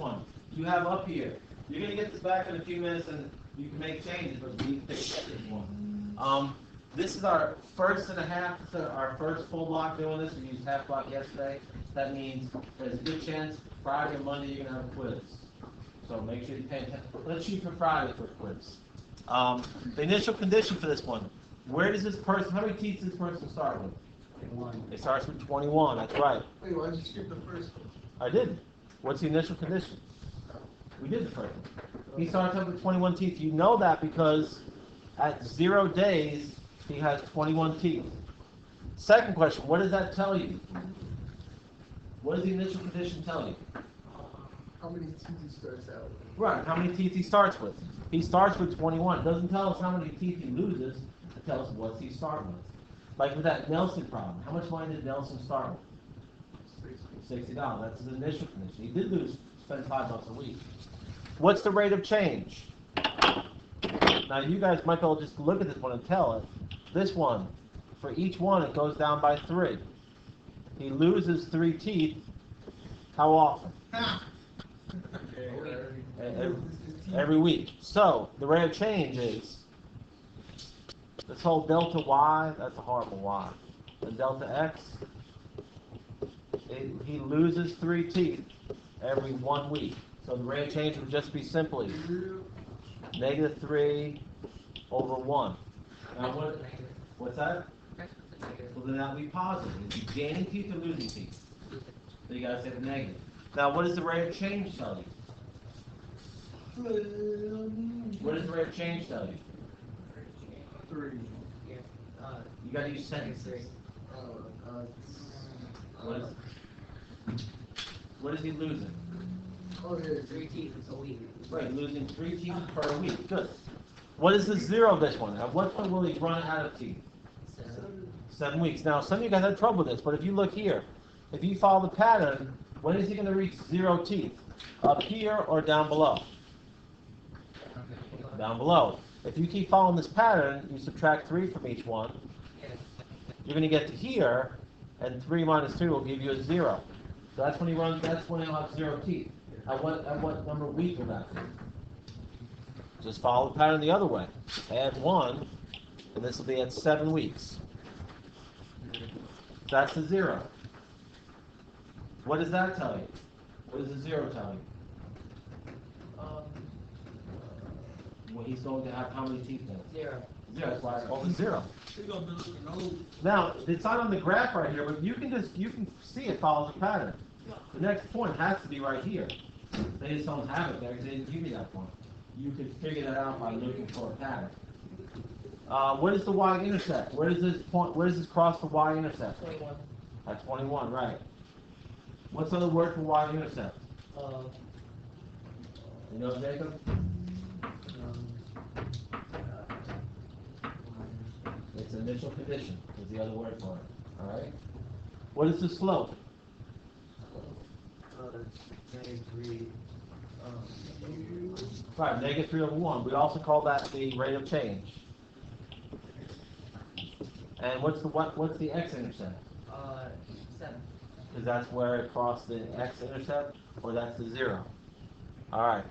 one. You have up here. You're going to get this back in a few minutes and you can make changes, but we need to take this one. This is our first and a half, our first full block doing this. We used half block yesterday. That means there's a good chance Friday or Monday you're going to have a quiz. So make sure you pay attention. Let's shoot for Friday for a quiz. The initial condition for this one. Where does this person, how many teeth does this person start with? 21. It starts with 21, that's right. Wait, why did you skip the first one? I did. What's the initial condition? We did the first one. He starts up with 21 teeth. You know that because at 0 days, he has 21 teeth. Second question, what does that tell you? What does the initial condition tell you? How many teeth he starts out with? Right, how many teeth he starts with. He starts with 21. It doesn't tell us how many teeth he loses. It tells us what he starts with. Like with that Nelson problem, how much money did Nelson start with? $60. That's his initial condition. He did spend $5 a week. What's the rate of change? Now you guys might be able to just look at this one and tell it. This one, for each one, it goes down by 3. He loses 3 teeth. How often? Every week. So the rate of change is this whole delta y, that's a horrible y, and delta x, he loses 3 teeth every 1 week. So the rate of change would just be simply -3 over 1. Now what's that? Well, then that would be positive. Is he gaining teeth or losing teeth? So you got to say the negative. Now what does the rate of change tell you? What does the rate of change tell you? 3. You got to use sentences. What is he losing? Oh, yeah. 3 teeth a week. Right, losing 3 teeth per week. Good. What is the 0 of this one? At what point will he run out of teeth? 7 weeks. Now, some of you guys had trouble with this, but if you look here, if you follow the pattern, when is he going to reach 0 teeth? Up here or down below? Down below. If you keep following this pattern, you subtract 3 from each one, you're going to get to here, and 3 minus 2 will give you a 0. So that's when he runs, that's when he'll have 0 teeth. At what number of week will that be? Just follow the pattern the other way. Add 1, and this will be at 7 weeks. That's the 0. What does that tell you? What does the 0 tell you? Well, he's going to have how many teeth then? 0. 0. That's why it's called a 0. Now, it's not on the graph right here, but you can see it follows the pattern. The next point has to be right here. They just don't have it there because they didn't give you that point. You could figure that out by looking for a pattern. What is the y-intercept? Where does this cross the y-intercept? 21. At 21, right. What's the other word for y-intercept? You know, Jacob? It's initial condition is the other word for it. All right. What is the slope? -3. Right, -3 over 1. We also call that the rate of change. And what's the x-intercept? 7. Because that's where it crossed the x-intercept, or that's the 0. All right.